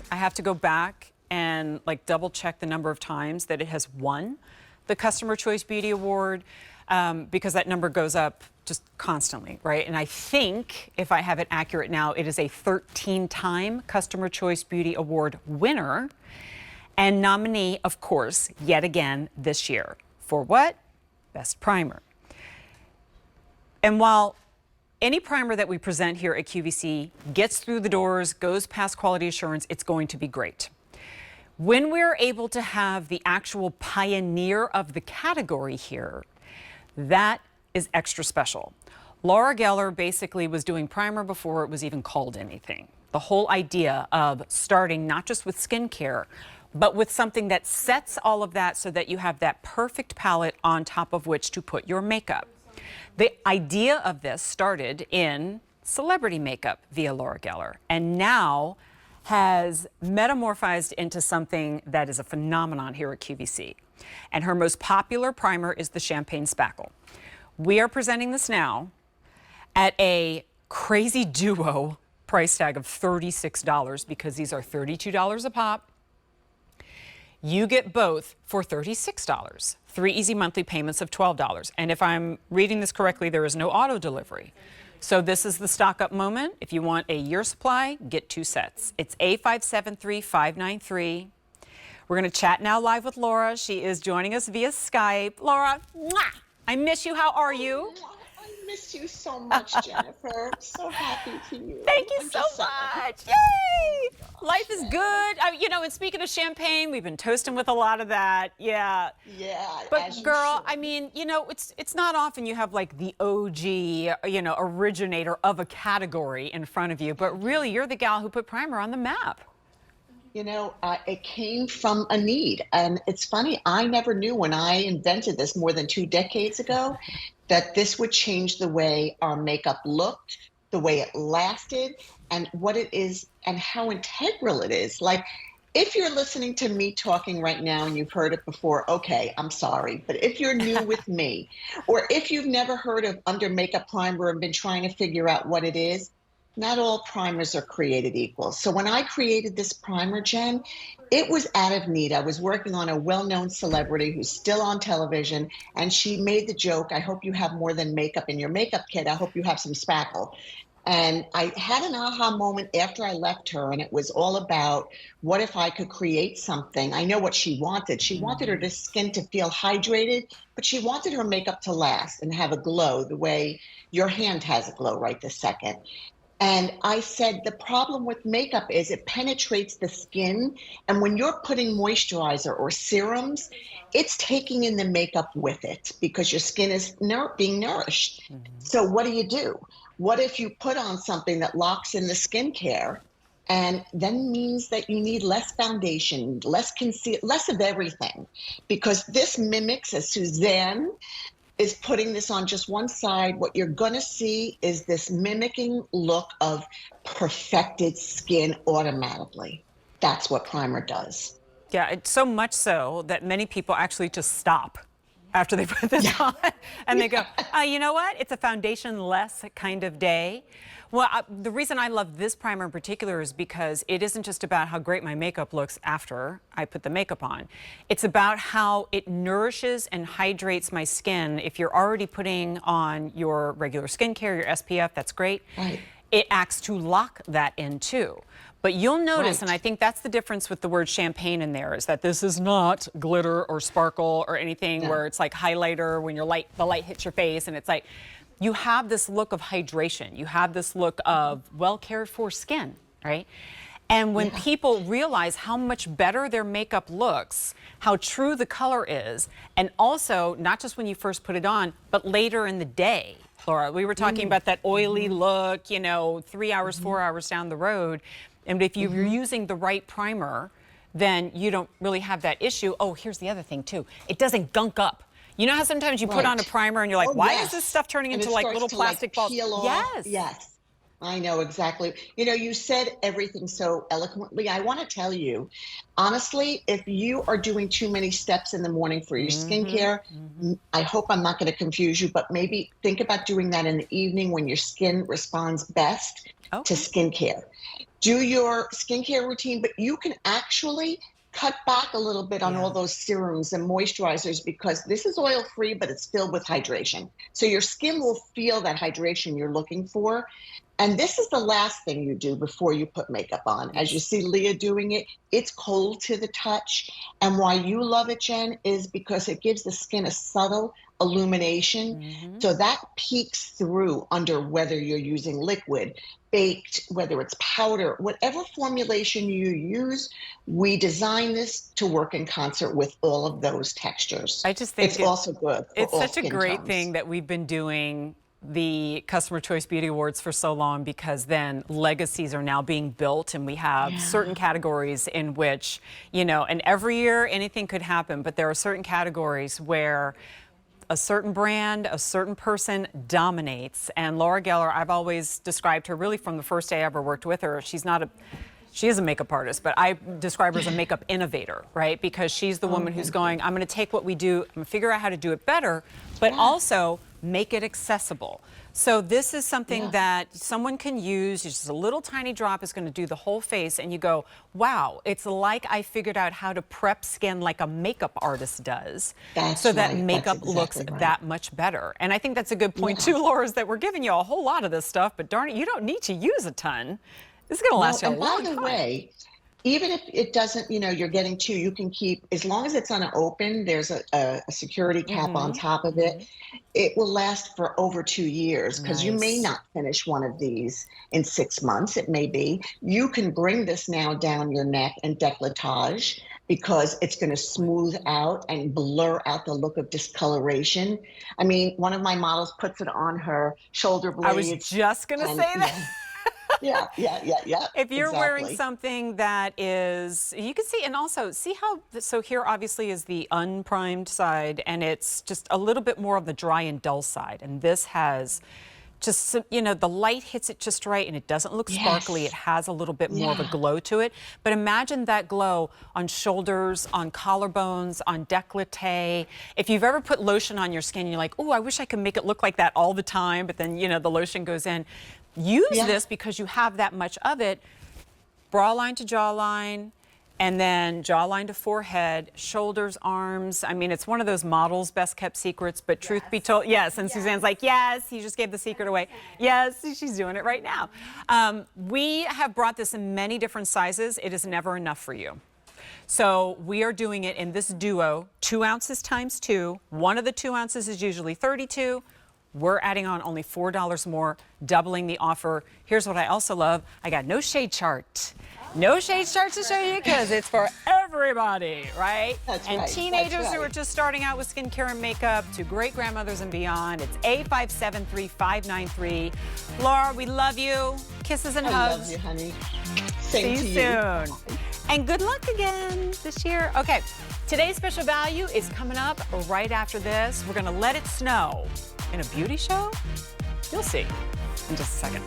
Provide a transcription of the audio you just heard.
course, I have to go back and like double check the number of times that it has won the Customer Choice Beauty Award, because that number goes up just constantly, right? And I think, if I have it accurate now, it is a 13-time Customer Choice Beauty Award winner and nominee, of course, yet again this year. For what? Best Primer. And while any primer that we present here at QVC gets through the doors, goes past quality assurance, it's going to be great. When we're able to have the actual pioneer of the category here, that is extra special. Laura Geller basically was doing primer before it was even called anything. The whole idea of starting not just with skincare, but with something that sets all of that so that you have that perfect palette on top of which to put your makeup. The idea of this started in celebrity makeup via Laura Geller, and now has metamorphosed into something that is a phenomenon here at QVC. And her most popular primer is the Champagne Spackle. We are presenting this now at a crazy duo price tag of $36, because these are $32 a pop. You get both for $36, 3 easy monthly payments of $12. And if I'm reading this correctly, there is no auto delivery. So this is the stock up moment. If you want a year supply, get 2 sets. It's A573593. We're going to chat now live with Laura. She is joining us via Skype. Laura, mwah! I miss you. How are you? I miss you so much, Jennifer. So happy to you. Thank you so much. Yay! Life is good. You know, and speaking of champagne, we've been toasting with a lot of that. Yeah. Yeah. But girl, I mean, you know, it's not often you have like the OG, you know, originator of a category in front of you, but really you're the gal who put primer on the map. You know, it came from a need. And it's funny, I never knew when I invented this more than 2 decades ago that this would change the way our makeup looked, the way it lasted, and what it is and how integral it is. Like, if you're listening to me talking right now and you've heard it before, okay, I'm sorry. But if you're new with me, or if you've never heard of under makeup primer and been trying to figure out what it is, not all primers are created equal. So when I created this primer, Jen, it was out of need. I was working on a well-known celebrity who's still on television, and she made the joke, I hope you have more than makeup in your makeup kit. I hope you have some Spackle. And I had an aha moment after I left her, and it was all about, what if I could create something? I know what she wanted. She wanted her skin to feel hydrated, but she wanted her makeup to last and have a glow the way your hand has a glow right this second. And I said, the problem with makeup is it penetrates the skin. And when you're putting moisturizer or serums, it's taking in the makeup with it because your skin is being nourished. So what do? What if you put on something that locks in the skincare, and then means that you need less foundation, less conceal, less of everything? Because this mimics, as Suzanne is putting this on just one side, what you're going to see is this mimicking look of perfected skin automatically. That's what primer does. Yeah, it's so much so that many people actually just stop after they put this on, and they go, you know what? It's a foundation-less kind of day. Well, the reason I love this primer in particular is because it isn't just about how great my makeup looks after I put the makeup on. It's about how it nourishes and hydrates my skin. If you're already putting on your regular skincare, your SPF, that's great. Right. It acts to lock that in too. But you'll notice, and I think that's the difference with the word champagne in there, is that this is not glitter or sparkle or anything where it's like highlighter when the light hits your face, and it's like, you have this look of hydration. You have this look of well cared for skin, right? And when people realize how much better their makeup looks, how true the color is, and also not just when you first put it on, but later in the day. Laura, we were talking about that oily look, you know, 3 hours, 4 hours down the road. And if you're using the right primer, then you don't really have that issue. Oh, here's the other thing too. It doesn't gunk up. You know how sometimes you put on a primer and you're like, why is this stuff turning into like little plastic balls? Yes. Yes. I know exactly. You know, you said everything so eloquently. I want to tell you, honestly, if you are doing too many steps in the morning for your skincare, I hope I'm not going to confuse you, but maybe think about doing that in the evening when your skin responds best to skincare. do your skincare routine, but you can actually cut back a little bit on all those serums and moisturizers because this is oil free, but it's filled with hydration. So your skin will feel that hydration you're looking for. And this is the last thing you do before you put makeup on. As you see Leah doing it, it's cold to the touch. And why you love it, Jen, is because it gives the skin a subtle illumination. So that peeks through under whether you're using liquid, baked, whether it's powder, whatever formulation you use, we design this to work in concert with all of those textures. I just think it's also good for it's all such a skin great tones. thing that we've been doing the Customer Choice Beauty Awards for so long, because then legacies are now being built, and we have certain categories in which, you know, and every year anything could happen, but there are certain categories where a certain brand, a certain person dominates. And Laura Geller, I've always described her, really from the first day I ever worked with her, she is a makeup artist, but I describe her as a makeup innovator, right? Because she's the woman who's going, I'm going to take what we do, I'm going to figure out how to do it better, but also make it accessible. So this is something that someone can use. Just a little tiny drop is going to do the whole face, and you go, wow, it's like I figured out how to prep skin like a makeup artist does, so that makeup looks that much better. And I think that's a good point too, Laura, is that we're giving you a whole lot of this stuff, but darn it, you don't need to use a ton. This is going to last you a long time. By the way, even if it doesn't, you know, you're getting two, you can keep, as long as it's on an open, there's a security cap on top of it. It will last for over 2 years, because you may not finish one of these in 6 months. It may be. You can bring this now down your neck and décolletage, because it's going to smooth out and blur out the look of discoloration. I mean, one of my models puts it on her shoulder blades. I was just going to say that. Yeah. If you're wearing something that is, you can see, and also see how, so here obviously is the unprimed side, and it's just a little bit more of the dry and dull side. And this has just, you know, the light hits it just right, and it doesn't look sparkly. It has a little bit more of a glow to it. But imagine that glow on shoulders, on collarbones, on décolleté. If you've ever put lotion on your skin, you're like, oh, I wish I could make it look like that all the time, but then, you know, the lotion goes in. Use this because you have that much of it. Brow line to jawline, and then jawline to forehead, shoulders, arms. I mean, it's one of those models' best kept secrets, but truth be told, and Suzanne's like, yes, you just gave the secret away. Yes, she's doing it right now. We have brought this in many different sizes. It is never enough for you. So we are doing it in this duo, 2 ounces times 2. One of the 2 ounces is usually 32. We're adding on only $4 more, doubling the offer. Here's what I also love. I got no shade chart. No shade chart to show you, because it's for everybody, right? And teenagers who are just starting out with skincare and makeup, to great grandmothers and beyond. It's A573593. Laura, we love you. Kisses and hugs. I love you, honey. See you soon. And good luck again this year. Okay, today's special value is coming up right after this. We're going to let it snow in a beauty show. You'll see in just a second.